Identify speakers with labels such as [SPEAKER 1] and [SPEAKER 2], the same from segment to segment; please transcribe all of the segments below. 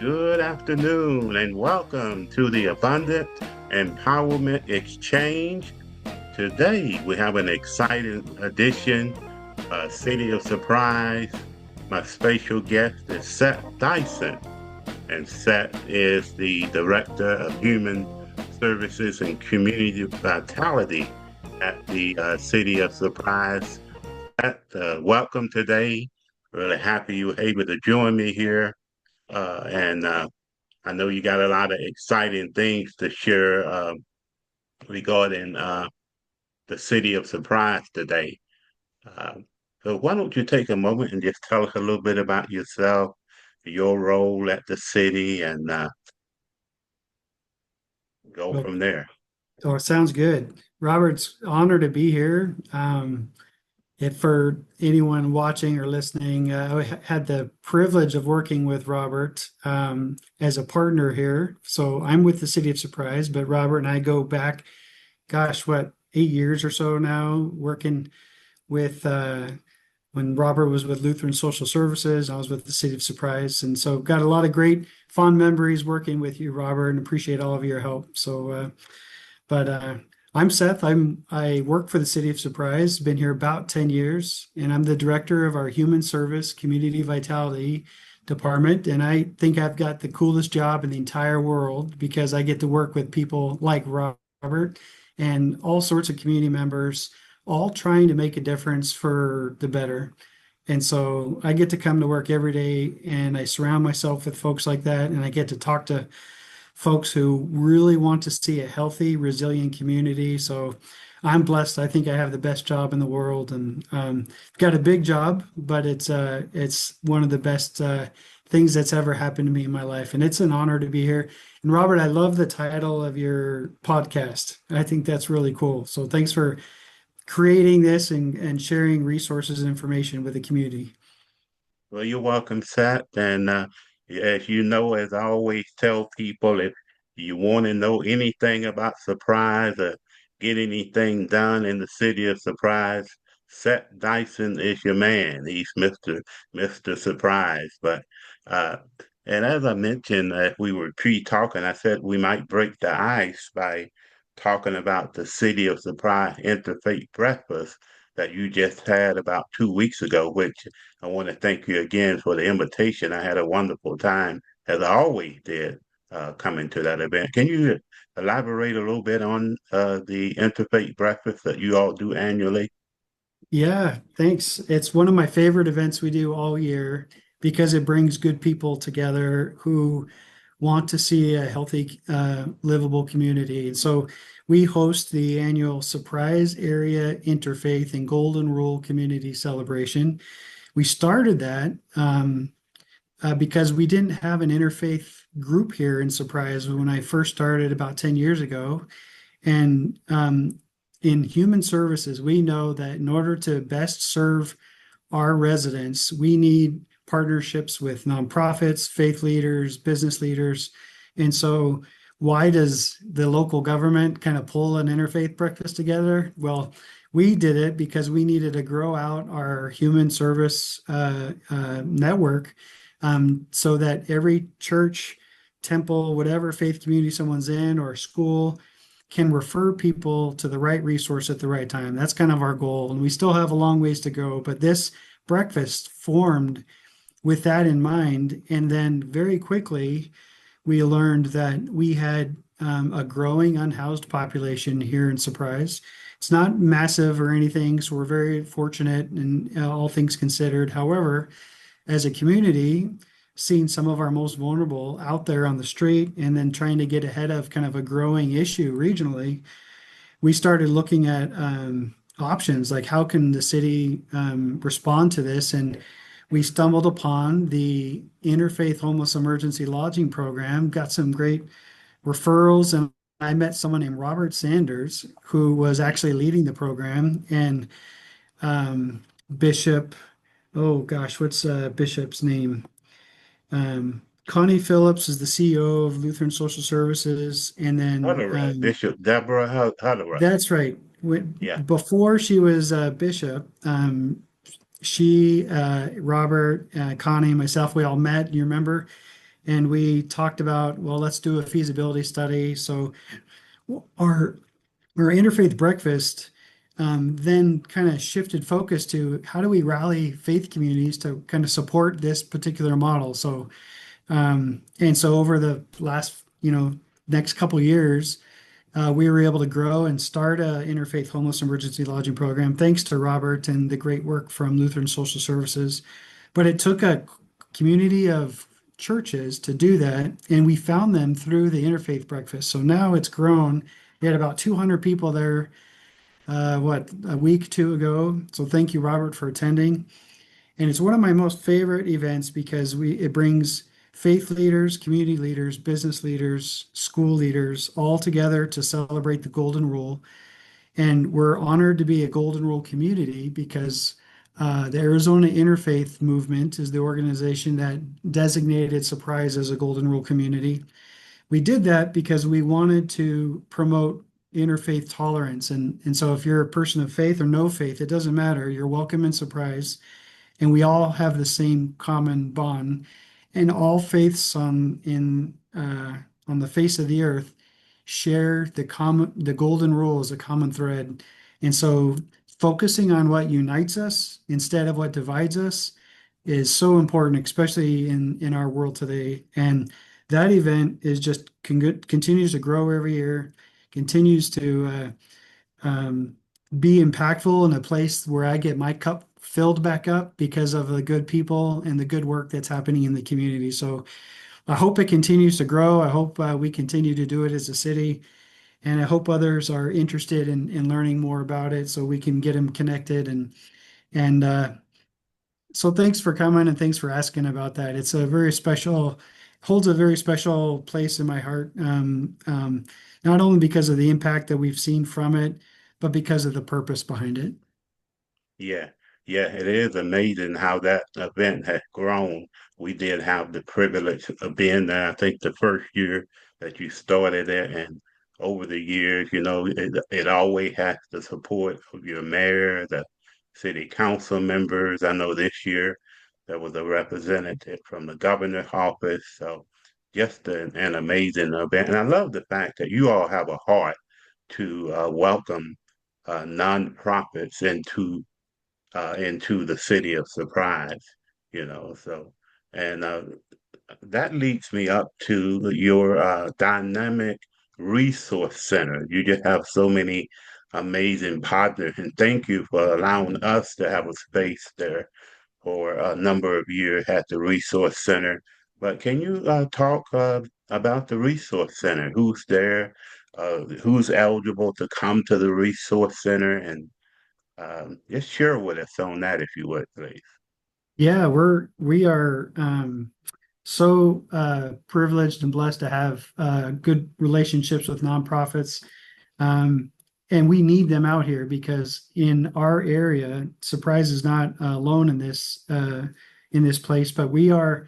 [SPEAKER 1] Good afternoon and welcome to the Abundant Empowerment Exchange. Today we have an exciting edition, City of Surprise. My special guest is Seth Dyson, and Seth is the Director of Human Services and Community Vitality at the City of Surprise. Seth, welcome today. Really happy you were able to join me here. And I know you got a lot of exciting things to share regarding the city of Surprise today. Uh, so why don't you take a moment and just tell us a little bit about yourself, your role at the city, and go
[SPEAKER 2] Well,
[SPEAKER 1] from there.
[SPEAKER 2] oh, it sounds good. Robert's honored to be here. If for anyone watching or listening, I had the privilege of working with Robert as a partner here. So I'm with the City of Surprise, but Robert and I go back, gosh, what, 8 years or so now, working with when Robert was with Lutheran Social Services, I was with the City of Surprise. And so got a lot of great fond memories working with you, Robert, and appreciate all of your help. But I'm Seth. I work for the City of Surprise. Been here about 10 years, and I'm the director of our Human Service Community Vitality department. And I think I've got the coolest job in the entire world because I get to work with people like Robert and all sorts of community members, all trying to make a difference for the better. And so I get to come to work every day and I surround myself with folks like that, and I get to talk to folks who really want to see a healthy, resilient community. So I'm blessed. I think I have the best job in the world, and got a big job, but it's one of the best things that's ever happened to me in my life, and it's an honor to be here. And Robert, I love the title of your podcast. I think that's really cool. So thanks for creating this and sharing resources and information with the community.
[SPEAKER 1] Well, you're welcome, Seth. And as you know, as I always tell people, if you want to know anything about Surprise or get anything done in the city of Surprise, Seth Dyson is your man. He's Mr. Surprise. But uh, and as I mentioned, we were pre-talking, I said we might break the ice by talking about the City of Surprise Interfaith Breakfast that you just had about 2 weeks ago, which I want to thank you again for the invitation. I had a wonderful time, as I always did, coming to that event. Can you elaborate a little bit on the interfaith breakfast that you all do annually?
[SPEAKER 2] Yeah, thanks. It's one of my favorite events we do all year because it brings good people together who want to see a healthy, livable community. And so we host the annual Surprise Area Interfaith and Golden Rule Community Celebration. We started that because we didn't have an interfaith group here in Surprise when I first started about 10 years ago. And in human services, we know that in order to best serve our residents, we need partnerships with nonprofits, faith leaders, business leaders. And so, why does the local government kind of pull an interfaith breakfast together? Well, we did it because we needed to grow out our human service network so that every church, temple, whatever faith community someone's in, or school can refer people to the right resource at the right time. That's kind of our goal. And we still have a long ways to go, but this breakfast formed with that in mind. And then very quickly, we learned that we had a growing unhoused population here in Surprise. It's not massive or anything, so we're very fortunate in all things considered. However, as a community, seeing some of our most vulnerable out there on the street and then trying to get ahead of kind of a growing issue regionally, we started looking at options like how can the city respond to this. And we stumbled upon the Interfaith Homeless Emergency Lodging Program, got some great referrals, and I met someone named Robert Sanders who was actually leading the program. And Bishop, oh gosh, what's Bishop's name? Connie Phillips is the CEO of Lutheran Social Services, and then
[SPEAKER 1] Huddleston, Bishop Deborah Huddleston.
[SPEAKER 2] that's right.
[SPEAKER 1] Yeah.
[SPEAKER 2] Before she was bishop, she, Robert, Connie, and myself, we all met. You remember? and we talked about, well, let's do a feasibility study. So our our interfaith breakfast then kind of shifted focus to how do we rally faith communities to kind of support this particular model. So and so over the last, next couple years, we were able to grow and start a interfaith homeless emergency lodging program, thanks to Robert and the great work from Lutheran Social Services. But it took a community of churches to do that, and we found them through the interfaith breakfast. So now it's grown. We had about 200 people there, a week, two ago. So thank you, Robert, for attending. And it's one of my most favorite events because it brings faith leaders, community leaders, business leaders, school leaders all together to celebrate the Golden Rule. And we're honored to be a Golden Rule community because the Arizona Interfaith Movement is the organization that designated Suprise as a Golden Rule community. We did that because we wanted to promote interfaith tolerance. And so if you're a person of faith or no faith, it doesn't matter. You're welcome in Surprise, and we all have the same common bond, and all faiths on the face of the earth share the golden rule as a common thread. And so focusing on what unites us instead of what divides us is so important, especially in our world today. And that event is just continues to grow every year, continues to be impactful in a place where I get my cup filled back up because of the good people and the good work that's happening in the community. So I hope it continues to grow. I hope we continue to do it as a city. And I hope others are interested in learning more about it so we can get them connected. And so thanks for coming and thanks for asking about that. It's a very special, holds a very special place in my heart. Not only because of the impact that we've seen from it, but because of the purpose behind it.
[SPEAKER 1] Yeah, yeah, it is amazing how that event has grown. We did have the privilege of being there, I think the first year that you started it, and over the years, it always has the support of your mayor, the city council members. I know this year there was a representative from the governor's office. So just an amazing event. And I love the fact that you all have a heart to welcome nonprofits into the city of Surprise, So, and that leads me up to your dynamic resource center. You just have so many amazing partners, and thank you for allowing us to have a space there for a number of years at the resource center. But can you talk about the resource center? Who's there? Who's eligible to come to the resource center? And just share with us on that if you would, please.
[SPEAKER 2] Yeah, we are so privileged and blessed to have good relationships with nonprofits. Um, and we need them out here because in our area, Surprise is not alone in this place, but we are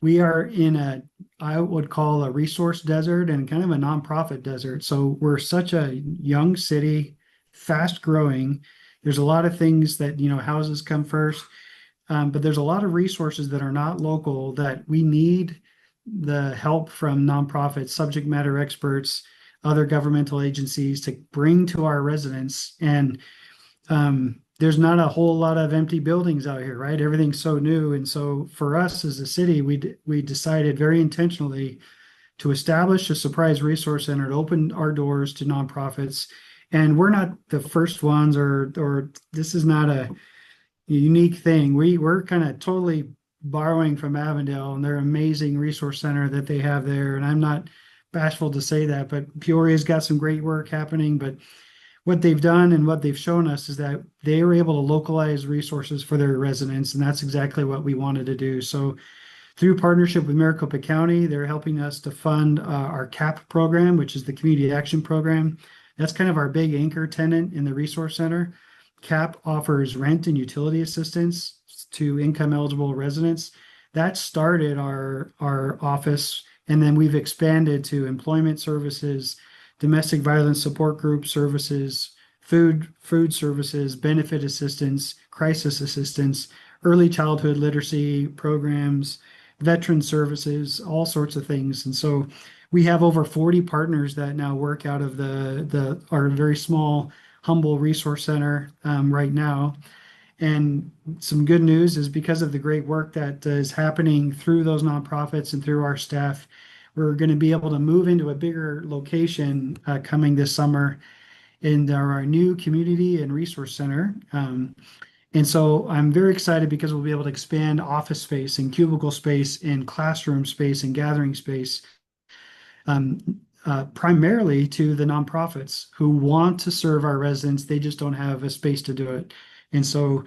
[SPEAKER 2] in I would call a resource desert and kind of a nonprofit desert. So we're such a young city, fast growing. There's a lot of things that, houses come first. But there's a lot of resources that are not local that we need the help from nonprofits, subject matter experts, other governmental agencies to bring to our residents. And there's not a whole lot of empty buildings out here, right? Everything's so new. And so for us as a city, we decided very intentionally to establish a Surprise Resource Center to open our doors to nonprofits. And we're not the first ones, or this is not a unique thing. We're kind of totally borrowing from Avondale and their amazing resource center that they have there. And I'm not bashful to say that, but Peoria's got some great work happening. But what they've done and what they've shown us is that they were able to localize resources for their residents, and that's exactly what we wanted to do. So through partnership with Maricopa County, they're helping us to fund our CAP program, which is the Community Action Program. That's kind of our big anchor tenant in the resource center. CAP offers rent and utility assistance to income eligible residents. That started our office, and then we've expanded to employment services, domestic violence support group services, food services, benefit assistance, crisis assistance, early childhood literacy programs, veteran services, all sorts of things. And so we have over 40 partners that now work out of the our very small, humble resource center right now. And some good news is because of the great work that is happening through those nonprofits and through our staff, we're going to be able to move into a bigger location coming this summer in our new community and resource center. And so I'm very excited because we'll be able to expand office space and cubicle space and classroom space and gathering space, primarily to the nonprofits who want to serve our residents. They just don't have a space to do it. And so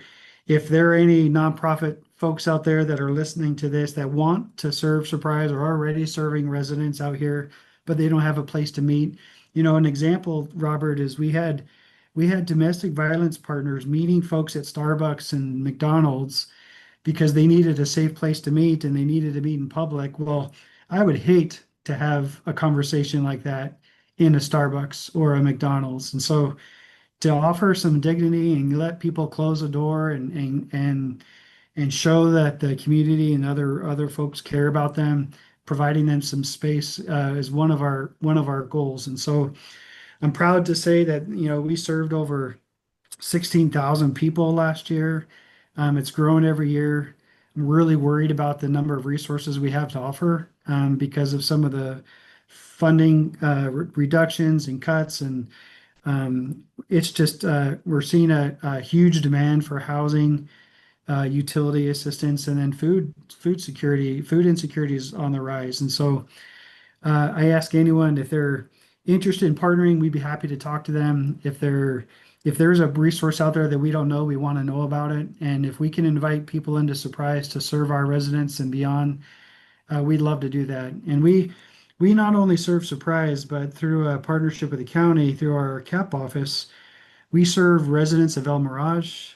[SPEAKER 2] if there are any nonprofit folks out there that are listening to this that want to serve Surprise or are already serving residents out here, but they don't have a place to meet, an example, Robert, is we had domestic violence partners meeting folks at Starbucks and McDonald's because they needed a safe place to meet and they needed to meet in public. Well, I would hate to have a conversation like that in a Starbucks or a McDonald's. And so to offer some dignity and let people close the door and show that the community and other folks care about them, providing them some space is one of our goals. And so I'm proud to say that we served over 16,000 people last year. It's grown every year. I'm really worried about the number of resources we have to offer because of some of the funding reductions and cuts. And it's just we're seeing a huge demand for housing, utility assistance, and then food security. Food insecurity is on the rise. And so I ask anyone if they're interested in partnering, we'd be happy to talk to them. If there's a resource out there that we don't know, we want to know about it. And if we can invite people into Surprise to serve our residents and beyond, we'd love to do that. And we not only serve Surprise, but through a partnership with the county, through our CAP office, we serve residents of El Mirage,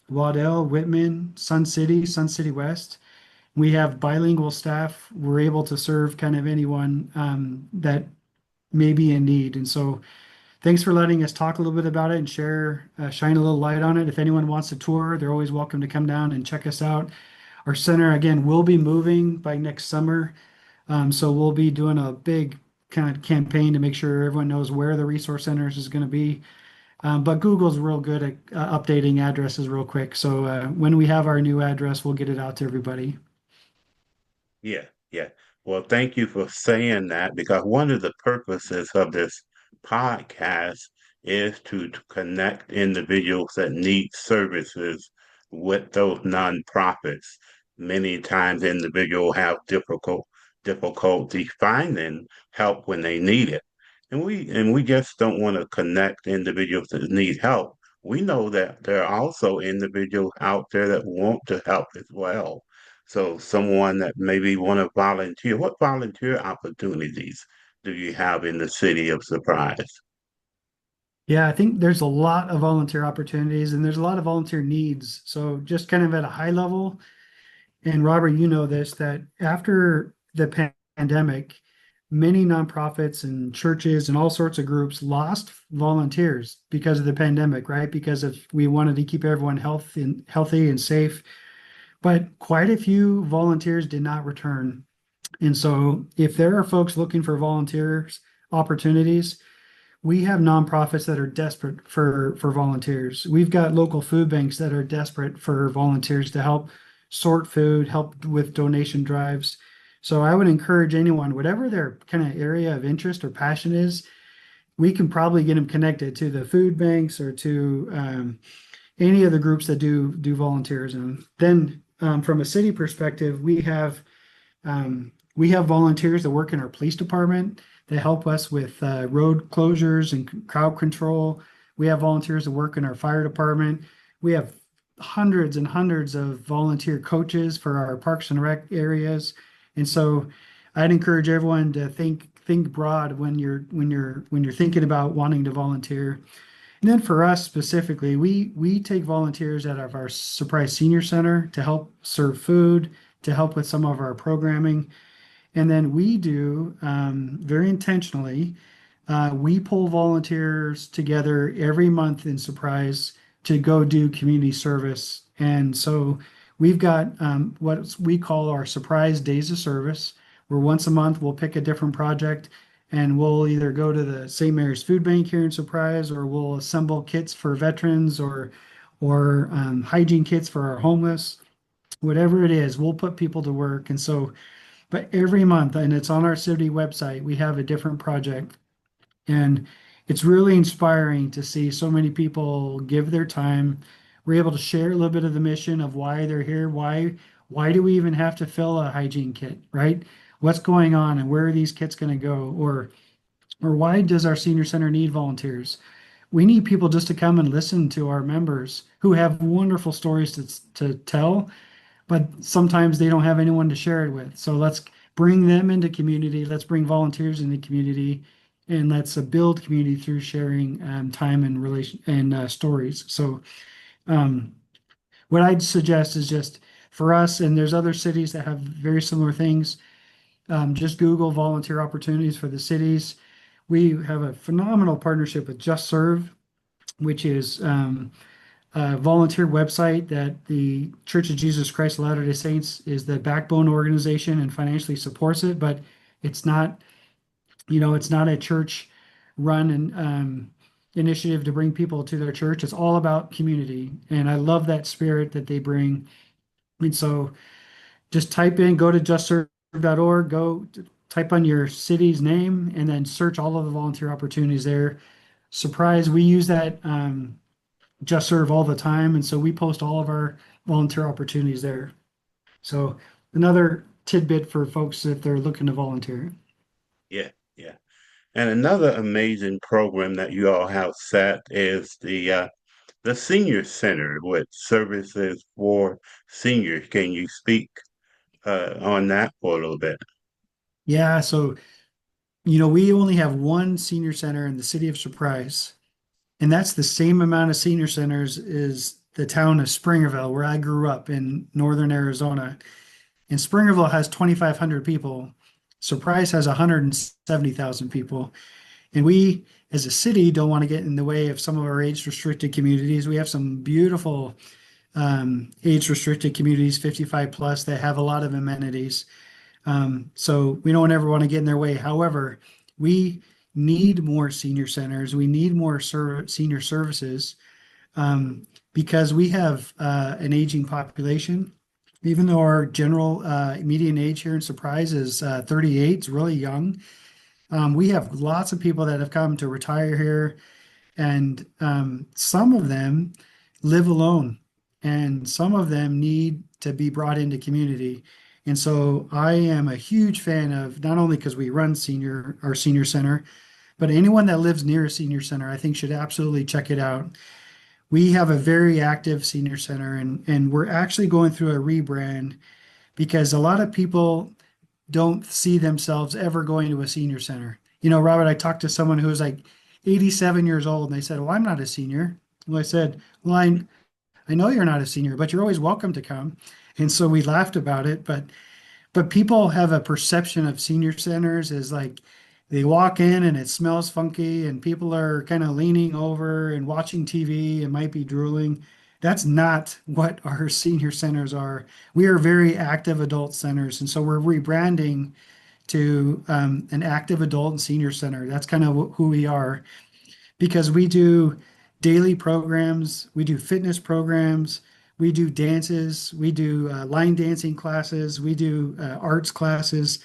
[SPEAKER 2] Waddell, Whitman, Sun City West. We have bilingual staff. We're able to serve kind of anyone that may be in need. And so thanks for letting us talk a little bit about it and shine a little light on it. If anyone wants a tour, they're always welcome to come down and check us out. Our center, again, will be moving by next summer. So we'll be doing a big kind of campaign to make sure everyone knows where the resource centers is going to be. But Google's real good at updating addresses real quick. So when we have our new address, we'll get it out to everybody.
[SPEAKER 1] Yeah, yeah. Well, thank you for saying that because one of the purposes of this podcast is to connect individuals that need services with those nonprofits. Many times individuals have difficulty finding help when they need it. And we just don't want to connect individuals that need help. We know that there are also individuals out there that want to help as well. So someone that maybe want to volunteer, what volunteer opportunities do you have in the city of Surprise?
[SPEAKER 2] Yeah, I think there's a lot of volunteer opportunities and there's a lot of volunteer needs. So just kind of at a high level, and Robert, you know this, that after the pandemic, many nonprofits and churches and all sorts of groups lost volunteers because of the pandemic, right? Because of we wanted to keep everyone healthy and safe. But quite a few volunteers did not return. And so if there are folks looking for volunteers opportunities, we have nonprofits that are desperate for volunteers. We've got local food banks that are desperate for volunteers to help sort food, help with donation drives. So I would encourage anyone, whatever their kind of area of interest or passion is, we can probably get them connected to the food banks or to any of the groups that do volunteerism. Then from a city perspective, we have volunteers that work in our police department. They help us with road closures and crowd control. We have volunteers that work in our fire department. We have hundreds and hundreds of volunteer coaches for our parks and rec areas. And so I'd encourage everyone to think broad when you're thinking about wanting to volunteer. And then for us specifically, we take volunteers out of our Surprise Senior Center to help serve food, to help with some of our programming. And then we do very intentionally, we pull volunteers together every month in Surprise to go do community service. And so we've got what we call our surprise days of service, where once a month we'll pick a different project and we'll either go to the St. Mary's Food Bank here in Surprise, or we'll assemble kits for veterans or hygiene kits for our homeless. Whatever it is, we'll put people to work. And so, but every month, and it's on our city website, we have a different project. And it's really inspiring to see so many people give their time. We're able to share a little bit of the mission of why they're here. Why do we even have to fill a hygiene kit, right? What's going on and where are these kits going to go? Or why does our senior center need volunteers? We need people just to come and listen to our members who have wonderful stories to tell, but sometimes they don't have anyone to share it with. So let's bring them into community. Let's bring volunteers into community, and let's build community through sharing time and relation and stories. So um, what I'd suggest is just for us, and there's other cities that have very similar things. Just Google volunteer opportunities for the cities. We have a phenomenal partnership with Just Serve, which is a volunteer website that the Church of Jesus Christ of Latter-day Saints is the backbone organization and financially supports it, but it's not, it's not a church run and initiative to bring people to their church. It's all about community. And I love that spirit that they bring. And so just go to justserve.org, type on your city's name, and then search all of the volunteer opportunities there. Surprise, we use that Just Serve all the time. And so we post all of our volunteer opportunities there. So another tidbit for folks if they're looking to volunteer.
[SPEAKER 1] Yeah, yeah. And another amazing program that you all have set is the senior center with services for seniors. Can you speak on that for a little bit?
[SPEAKER 2] Yeah. So, we only have one senior center in the city of Surprise, and that's the same amount of senior centers as the town of Springerville, where I grew up in northern Arizona. And Springerville has 2,500 people. Surprise has 170,000 people. And we, as a city, don't want to get in the way of some of our age restricted communities. We have some beautiful age restricted communities, 55 plus, that have a lot of amenities. So we don't ever want to get in their way. However, we need more senior centers. We need more senior services because we have an aging population. Even though our general median age here in Surprise is 38, it's really young. We have lots of people that have come to retire here, and some of them live alone, and some of them need to be brought into community. And so I am a huge fan of, not only because we run our senior center, but anyone that lives near a senior center, I think should absolutely check it out. We have a very active senior center, and we're actually going through a rebrand because a lot of people don't see themselves ever going to a senior center. Robert, I talked to someone who was like 87 years old, and they said, "Well, I'm not a senior." Well, I said, "Well, I know you're not a senior, but you're always welcome to come." And so we laughed about it, but people have a perception of senior centers as like they walk in and it smells funky and people are kind of leaning over and watching TV and might be drooling. That's not what our senior centers are. We are very active adult centers. And so we're rebranding to an active adult and senior center. That's kind of who we are because we do daily programs, we do fitness programs, we do dances, we do line dancing classes, we do arts classes.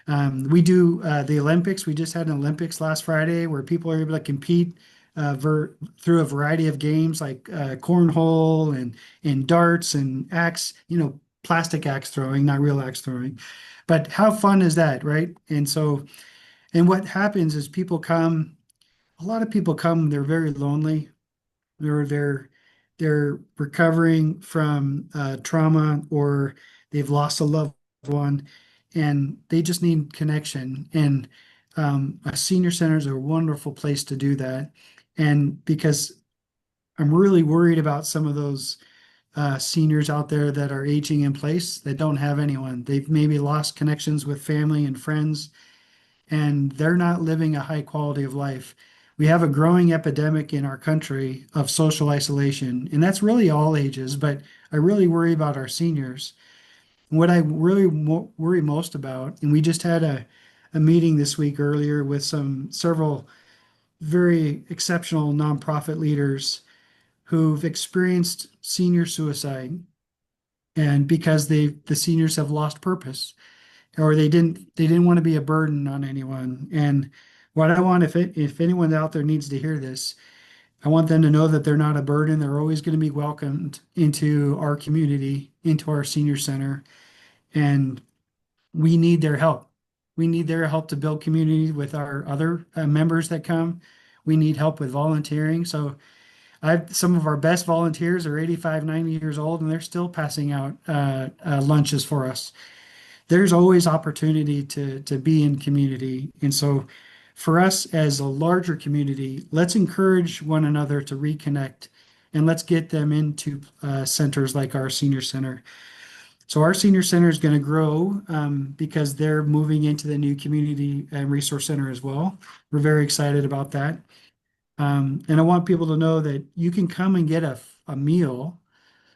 [SPEAKER 2] We do the Olympics. We just had an Olympics last Friday where people are able to compete through a variety of games like cornhole and darts and axe, plastic axe throwing, not real axe throwing. But how fun is that, right? And what happens is a lot of people come, they're very lonely. They're recovering from trauma, or they've lost a loved one, and they just need connection. And a senior center is a wonderful place to do that. And because I'm really worried about some of those seniors out there that are aging in place that don't have anyone. They've maybe lost connections with family and friends, and they're not living a high quality of life. We have a growing epidemic in our country of social isolation, and that's really all ages, but I really worry about our seniors. What I really worry most about, and we just had a meeting this week earlier with several very exceptional nonprofit leaders who've experienced senior suicide, and because the seniors have lost purpose, or they didn't want to be a burden on anyone. And what I want, if anyone out there needs to hear this, I want them to know that they're not a burden. They're always going to be welcomed into our community, into our senior center, and we need their help. We need their help to build community with our other members that come. We need help with volunteering. So I've some of our best volunteers are 85, 90 years old, and they're still passing out lunches for us. There's always opportunity to be in community. And so for us as a larger community, let's encourage one another to reconnect, and let's get them into centers like our senior center. So our senior center is going to grow because they're moving into the new community and resource center as well. We're very excited about that. And I want people to know that you can come and get a meal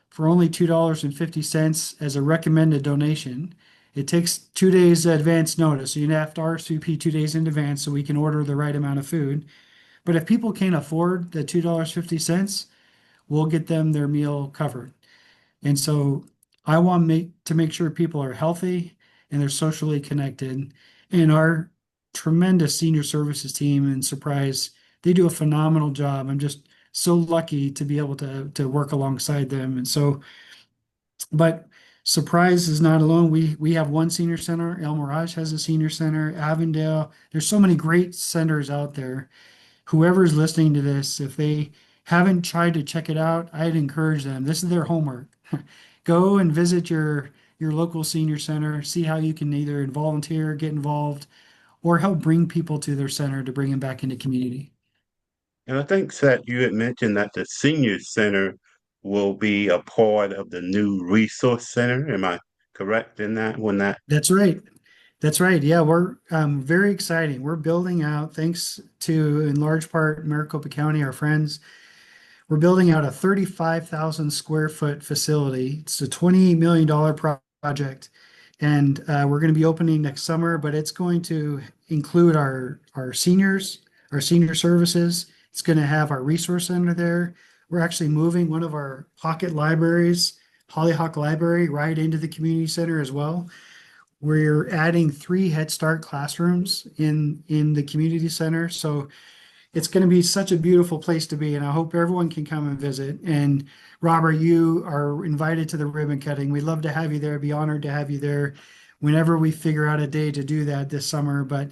[SPEAKER 2] for only $2.50 as a recommended donation. It takes 2 days advance notice, so you have to RSVP 2 days in advance so we can order the right amount of food. But if people can't afford the $2.50, we'll get them their meal covered. And so I want to make sure people are healthy and they're socially connected. And our tremendous senior services team and Surprise, they do a phenomenal job. I'm just so lucky to be able to work alongside them. And so, but Surprise is not alone. We have one senior center. El Mirage has a senior center. Avondale. There's so many great centers out there. Whoever's listening to this, if they haven't tried to check it out, I'd encourage them. This is their homework. Go and visit your local senior center, see how you can either volunteer, get involved, or help bring people to their center to bring them back into community.
[SPEAKER 1] And I think, Seth, you had mentioned that the senior center will be a part of the new resource center. Am I correct in that? When that
[SPEAKER 2] That's right. That's right. Yeah, we're very exciting. We're building out, thanks to in large part Maricopa County, our friends. We're building out a 35,000 square foot facility. It's a $20 million project, and we're going to be opening next summer, but it's going to include our seniors, our senior services. It's going to have our resource center there. We're actually moving one of our pocket libraries, Hollyhock Library, right into the community center as well. We're adding 3 Head Start classrooms in the community center. So it's going to be such a beautiful place to be, and I hope everyone can come and visit. And Robert, you are invited to the ribbon cutting. We'd love to have you there. Be honored to have you there whenever we figure out a day to do that this summer. But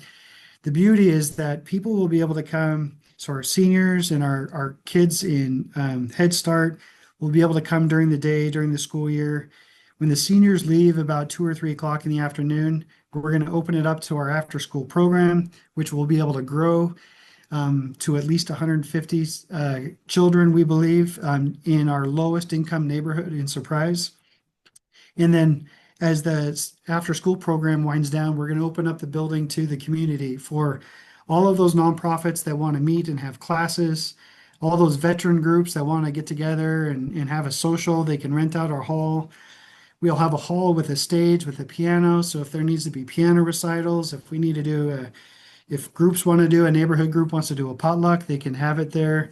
[SPEAKER 2] the beauty is that people will be able to come. So our seniors and our kids in Head Start will be able to come during the day, during the school year. When the seniors leave about 2 or 3 o'clock in the afternoon, we're going to open it up to our after school program, which will be able to grow to at least 150 children, we believe, in our lowest income neighborhood in Surprise. And then as the after school program winds down, we're going to open up the building to the community for all of those nonprofits that want to meet and have classes, all those veteran groups that want to get together and have a social. They can rent out our hall. We'll have a hall with a stage with a piano. So if there needs to be piano recitals, if we need to do if groups want to do, a neighborhood group wants to do a potluck, they can have it there.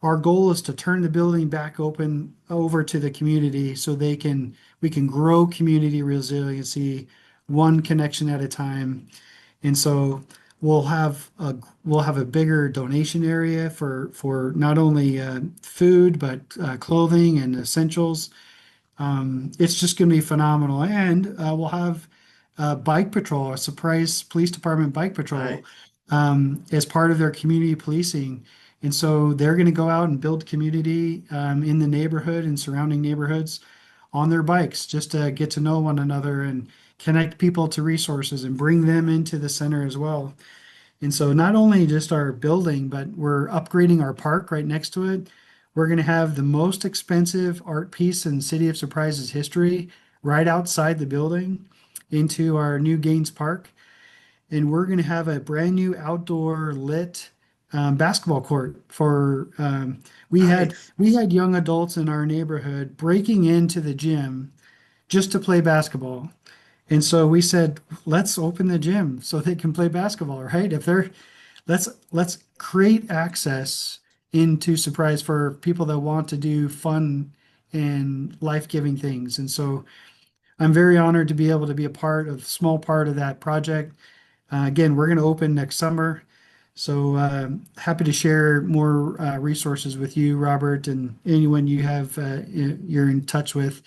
[SPEAKER 2] Our goal is to turn the building back open over to the community so we can grow community resiliency one connection at a time. And so we'll have a bigger donation area for not only food but clothing and essentials. It's just going to be phenomenal, and we'll have a bike patrol, a Surprise Police Department bike patrol,
[SPEAKER 1] right?
[SPEAKER 2] as part of their community policing. And so they're going to go out and build community in the neighborhood and surrounding neighborhoods on their bikes, just to get to know one another and connect people to resources and bring them into the center as well. And so not only just our building, but we're upgrading our park right next to it. We're going to have the most expensive art piece in City of Surprises history right outside the building into our new Gaines Park. And we're going to have a brand new outdoor lit basketball court for
[SPEAKER 1] Nice.
[SPEAKER 2] we had young adults in our neighborhood breaking into the gym just to play basketball. And so we said, let's open the gym so they can play basketball, right? If they're let's create access into Surprise for people that want to do fun and life-giving things. And so I'm very honored to be able to be a small part of that project. Again, we're going to open next summer. So happy to share more resources with you, Robert, and anyone you have you're in touch with,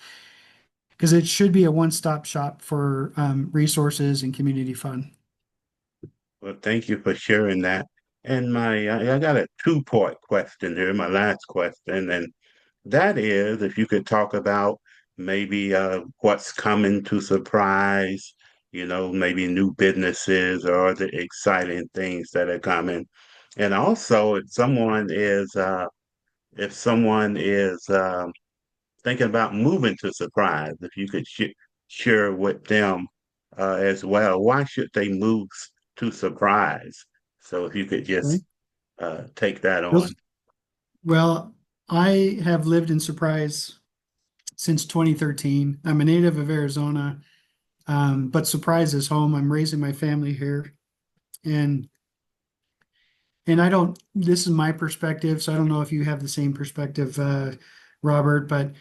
[SPEAKER 2] because it should be a one-stop shop for resources and community fun.
[SPEAKER 1] Well, thank you for sharing that. And I got a two-part question here, my last question, and that is if you could talk about maybe what's coming to Surprise, maybe new businesses or other exciting things that are coming. And also, if someone is thinking about moving to Surprise, if you could share with them as well, why should they move to Surprise? So if you could just
[SPEAKER 2] Okay.
[SPEAKER 1] take that on.
[SPEAKER 2] Those, well, I have lived in Surprise since 2013. I'm a native of Arizona, but Surprise is home. I'm raising my family here, and I don't. This is my perspective, so I don't know if you have the same perspective, Robert. But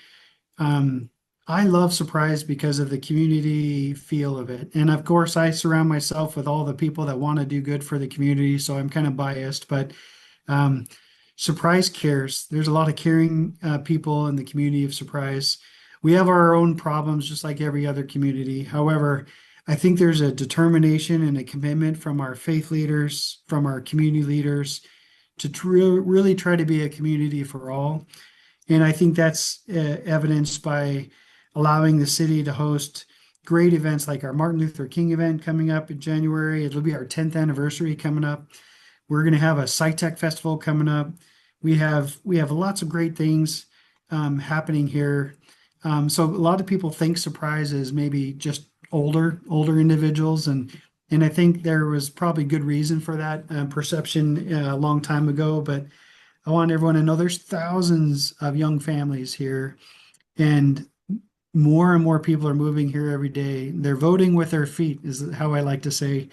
[SPEAKER 2] um, I love Surprise because of the community feel of it, and of course, I surround myself with all the people that want to do good for the community. So I'm kind of biased, but um, Surprise cares. There's a lot of caring people in the community of Surprise. We have our own problems, just like every other community. However, I think there's a determination and a commitment from our faith leaders, from our community leaders, to really try to be a community for all. And I think that's evidenced by allowing the city to host great events like our Martin Luther King event coming up in January. It'll be our 10th anniversary coming up. We're going to have a SciTech festival coming up. We have lots of great things happening here. So a lot of people think Surprise is maybe just older individuals, and I think there was probably good reason for that perception a long time ago. But I want everyone to know there's thousands of young families here, and more people are moving here every day. They're voting with their feet, is how I like to say.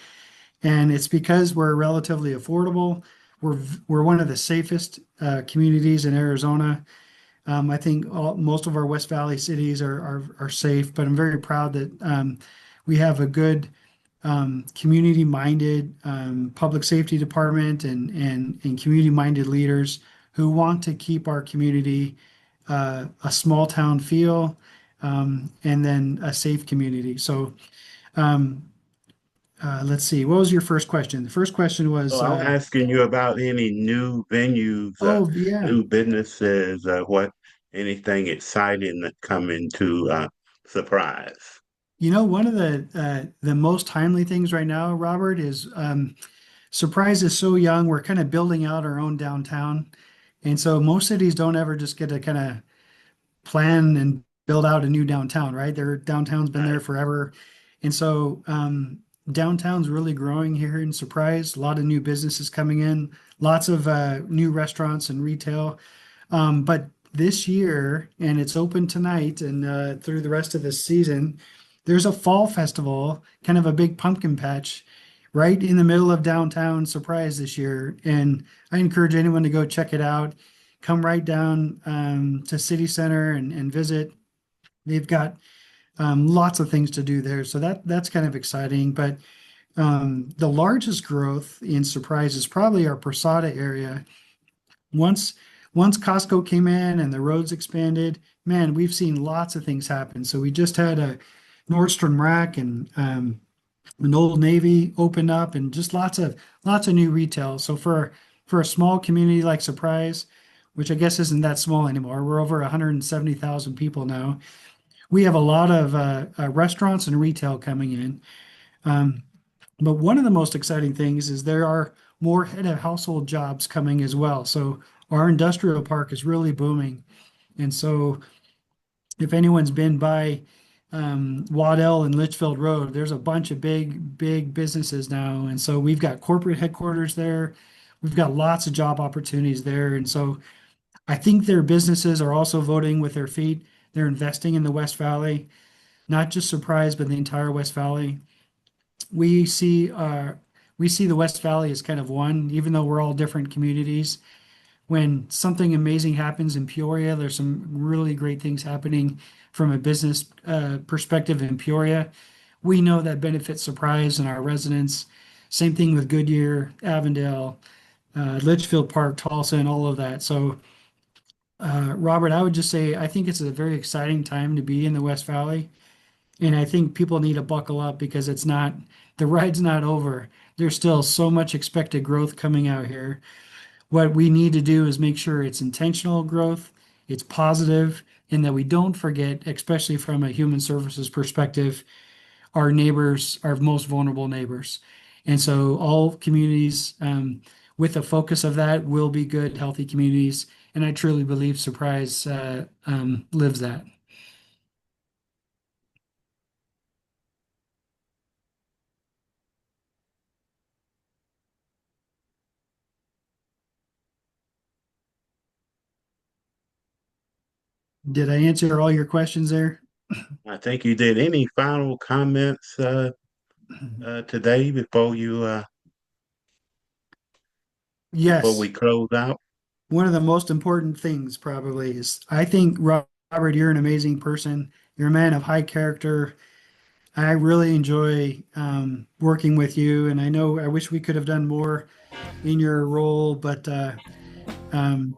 [SPEAKER 2] And it's because we're relatively affordable. We're one of the safest communities in Arizona. I think most of our West Valley cities are safe, but I'm very proud that we have a good community-minded public safety department and community-minded leaders who want to keep our community a small town feel and then a safe community. So um, let's see. What was your first question? The first question
[SPEAKER 1] So
[SPEAKER 2] was,
[SPEAKER 1] I'm asking you about any new venues,
[SPEAKER 2] oh yeah,
[SPEAKER 1] new businesses, anything exciting that come into Surprise.
[SPEAKER 2] one of the most timely things right now, Robert, is Surprise is so young. We're kind of building out our own downtown, and so most cities don't ever just get to kind of plan and build out a new downtown, right? Their downtown's been there
[SPEAKER 1] Right.
[SPEAKER 2] forever. And so downtown's really growing here in Surprise. A lot of new businesses coming in, lots of new restaurants and retail. But this year, and it's open tonight and through the rest of this season, there's a fall festival, kind of a big pumpkin patch right in the middle of downtown Surprise this year. And I encourage anyone to go check it out. Come right down to City Center and visit. They've got lots of things to do there, so that's kind of exciting. But the largest growth in Surprise is probably our Posada area. Once once Costco came in and the roads expanded, man, we've seen lots of things happen. So we just had a Nordstrom Rack and an Old Navy opened up, and just lots of new retail. So for a small community like Surprise, which I guess isn't that small anymore, we're over 170,000 people now. We have a lot of restaurants and retail coming in. Um, but one of the most exciting things is there are more head of household jobs coming as well. So our industrial park is really booming. And so if anyone's been by Waddell and Litchfield Road, there's a bunch of big businesses now. And so we've got corporate headquarters there. we've got lots of job opportunities there. And so I think their businesses are also voting with their feet. They're investing in the West Valley, not just Surprise, but the entire West Valley. We see uh, we see the West Valley as kind of one, even though we're all different communities. When something amazing happens in Peoria, there's some really great things happening from a business perspective in Peoria. We know that benefits Surprise and our residents. Same thing with Goodyear, Avondale, Litchfield Park, Tulsa, and all of that. So, Robert, I would just say I think it's a very exciting time to be in the West Valley. And I think people need to buckle up because the ride's not over. There's still so much expected growth coming out here. What we need to do is make sure it's intentional growth, it's positive, and that we don't forget, especially from a human services perspective, our neighbors, our most vulnerable neighbors. And so all communities with a focus of that will be good, healthy communities. And I truly believe Surprise lives that. Did I answer all your questions there?
[SPEAKER 1] I think you did. Any final comments today before we
[SPEAKER 2] Yes.
[SPEAKER 1] close out?
[SPEAKER 2] One of the most important things probably is I think, Robert, you're an amazing person. You're a man of high character. I really enjoy working with you, and I know I wish we could have done more in your role, but um,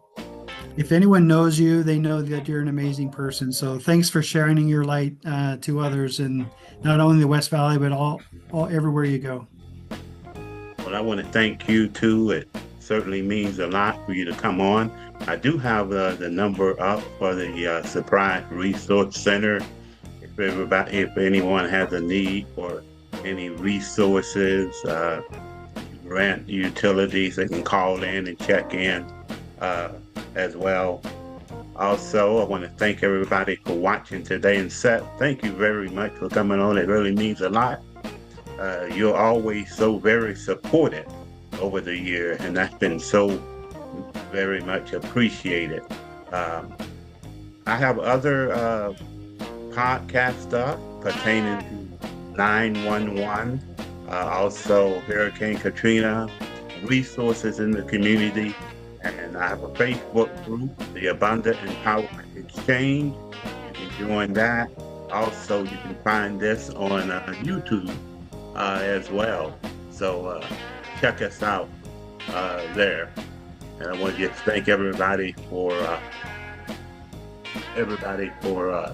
[SPEAKER 2] if anyone knows you, they know that you're an amazing person. So thanks for shining your light to others, and not only the West Valley, but all everywhere you go.
[SPEAKER 1] Well, I want to thank you too. It certainly means a lot for you to come on. I do have the number up for the Surprise Resource Center. If anyone has a need for any resources, rent, utilities, they can call in and check in uh, as well. Also, I want to thank everybody for watching today. And Seth, thank you very much for coming on. It really means a lot. You're always so very supportive over the year, and that's been so very much appreciated. Um, I have other podcast stuff pertaining to 911, also Hurricane Katrina, resources in the community, and I have a Facebook group, the Abundant Empowerment Exchange. You can join that. Also, you can find this on YouTube as well. So check us out there. And I want to just thank everybody for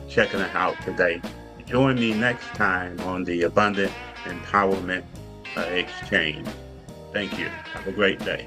[SPEAKER 1] checking us out today. Join me next time on the Abundant Empowerment Exchange. Thank you. Have a great day.